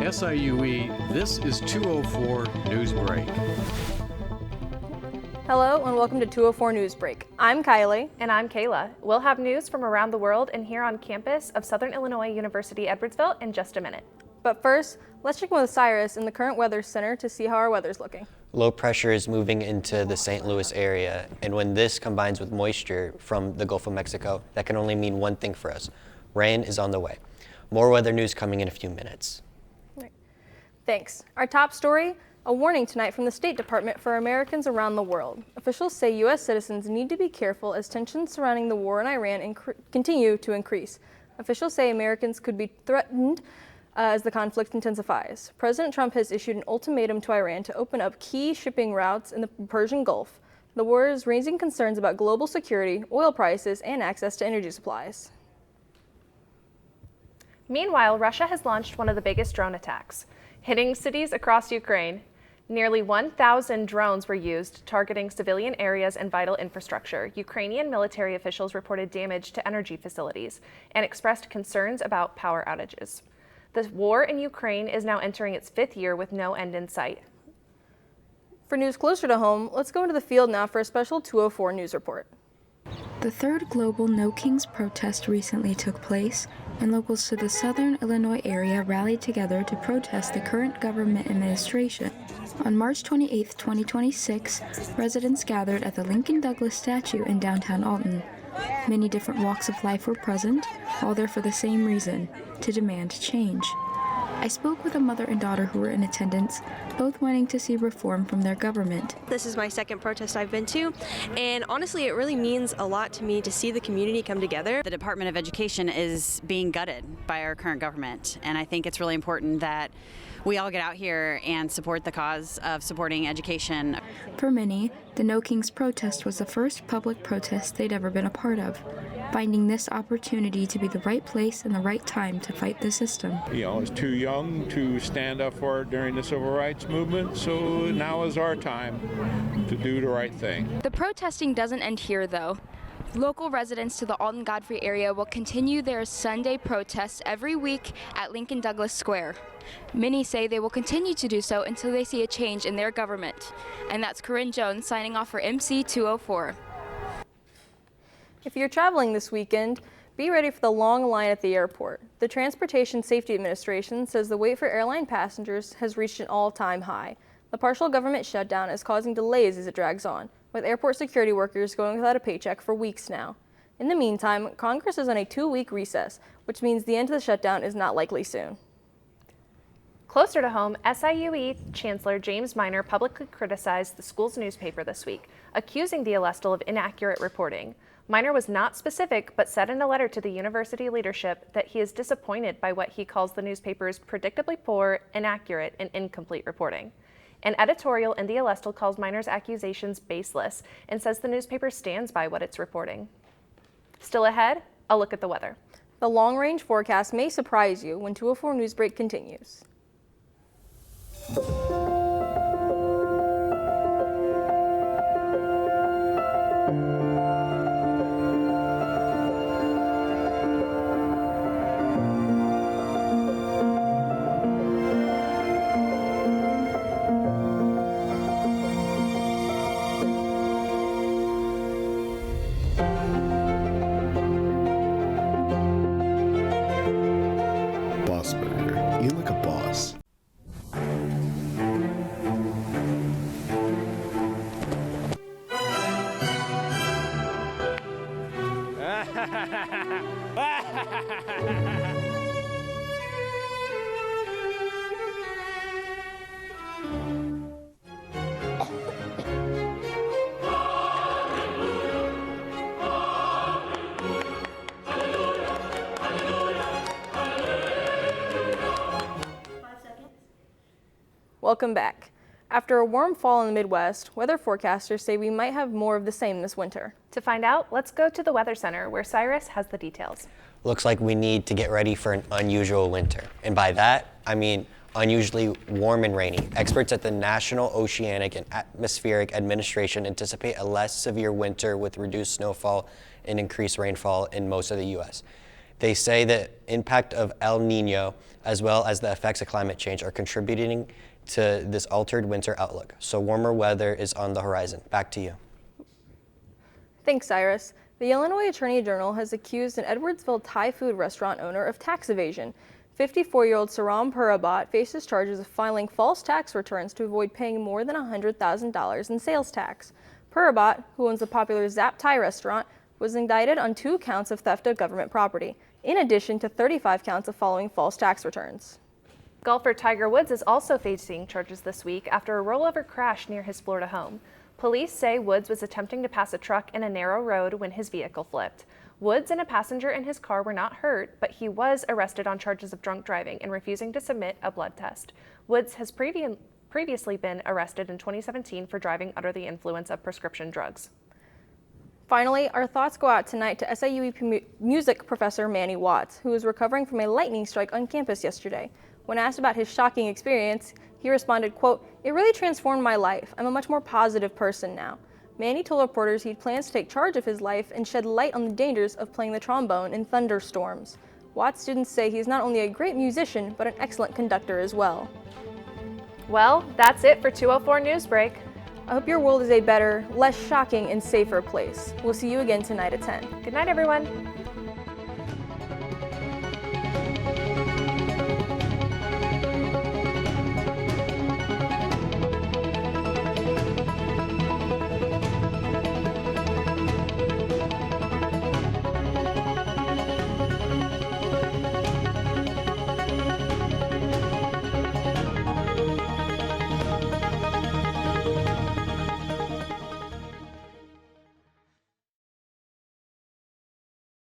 SIUE, this is 204 News Break. Hello and welcome to 204 News Break. I'm Kylie. And I'm Kayla. We'll have news from around the world and here on campus of Southern Illinois University Edwardsville in just a minute. But first, let's check in with Cyrus in the current weather center to see how our weather's looking. Low pressure is moving into the St. Louis area, and when this combines with moisture from the Gulf of Mexico, that can only mean one thing for us. Rain is on the way. More weather news coming in a few minutes. Thanks. Our top story, a warning tonight from the State Department for Americans around the world. Officials say U.S. citizens need to be careful as tensions surrounding the war in Iran continue to increase. Officials say Americans could be threatened as the conflict intensifies. President Trump has issued an ultimatum to Iran to open up key shipping routes in the Persian Gulf. The war is raising concerns about global security, oil prices, and access to energy supplies. Meanwhile, Russia has launched one of the biggest drone attacks, hitting cities across Ukraine. Nearly 1,000 drones were used, targeting civilian areas and vital infrastructure. Ukrainian military officials reported damage to energy facilities and expressed concerns about power outages. The war in Ukraine is now entering its fifth year with no end in sight. For news closer to home, let's go into the field now for a special 204 News Report. The third global No Kings protest recently took place, and locals to the southern Illinois area rallied together to protest the current government administration. On March 28, 2026, residents gathered at the Lincoln Douglas statue in downtown Alton. Many different walks of life were present, all there for the same reason, to demand change. I spoke with a mother and daughter who were in attendance, both wanting to see reform from their government. This is my second protest I've been to, and honestly, it really means a lot to me to see the community come together. The Department of Education is being gutted by our current government, and I think it's really important that we all get out here and support the cause of supporting education. For many, the No Kings protest was the first public protest they'd ever been a part of, finding this opportunity to be the right place and the right time to fight the system. You know, I was too young to stand up for it during the civil rights movement, so now is our time to do the right thing. The protesting doesn't end here, though. Local residents to the Alton-Godfrey area will continue their Sunday protests every week at Lincoln Douglas Square. Many say they will continue to do so until they see a change in their government. And that's Corinne Jones signing off for MC 204. If you're traveling this weekend, be ready for the long line at the airport. The Transportation Safety Administration says the wait for airline passengers has reached an all-time high. The partial government shutdown is causing delays as it drags on, with airport security workers going without a paycheck for weeks now. In the meantime, Congress is on a 2-week recess, which means the end of the shutdown is not likely soon. Closer to home, SIUE Chancellor James Minor publicly criticized the school's newspaper this week, accusing the Alestle of inaccurate reporting. Minor was not specific, but said in a letter to the university leadership that he is disappointed by what he calls the newspaper's predictably poor, inaccurate, and incomplete reporting. An editorial in the Alestle calls Minor's accusations baseless and says the newspaper stands by what it's reporting. Still ahead, a look at the weather. The long-range forecast may surprise you when 204 News Break continues. Boss Burger, eat like a boss. Welcome back. After a warm fall in the Midwest, weather forecasters say we might have more of the same this winter. To find out, let's go to the Weather Center where Cyrus has the details. Looks like we need to get ready for an unusual winter. And by that, I mean unusually warm and rainy. Experts at the National Oceanic and Atmospheric Administration anticipate a less severe winter with reduced snowfall and increased rainfall in most of the U.S. They say the impact of El Nino as well as the effects of climate change are contributing to this altered winter outlook. So warmer weather is on the horizon. Back to you. Thanks, Cyrus. The Illinois Attorney General has accused an Edwardsville Thai food restaurant owner of tax evasion. 54-year-old Saram Purabat faces charges of filing false tax returns to avoid paying more than $100,000 in sales tax. Purabat, who owns the popular Zap Thai restaurant, was indicted on 2 counts of theft of government property, in addition to 35 counts of filing false tax returns. Golfer Tiger Woods is also facing charges this week after a rollover crash near his Florida home. Police say Woods was attempting to pass a truck in a narrow road when his vehicle flipped. Woods and a passenger in his car were not hurt, but he was arrested on charges of drunk driving and refusing to submit a blood test. Woods has previously been arrested in 2017 for driving under the influence of prescription drugs. Finally, our thoughts go out tonight to SIUE music professor Manny Watts, who was recovering from a lightning strike on campus yesterday. When asked about his shocking experience, he responded, quote, "It really transformed my life. I'm a much more positive person now." Manny told reporters he plans to take charge of his life and shed light on the dangers of playing the trombone in thunderstorms. Watts students say he's not only a great musician, but an excellent conductor as well. Well, that's it for 204 Newsbreak. I hope your world is a better, less shocking, and safer place. We'll see you again tonight at 10. Good night, everyone.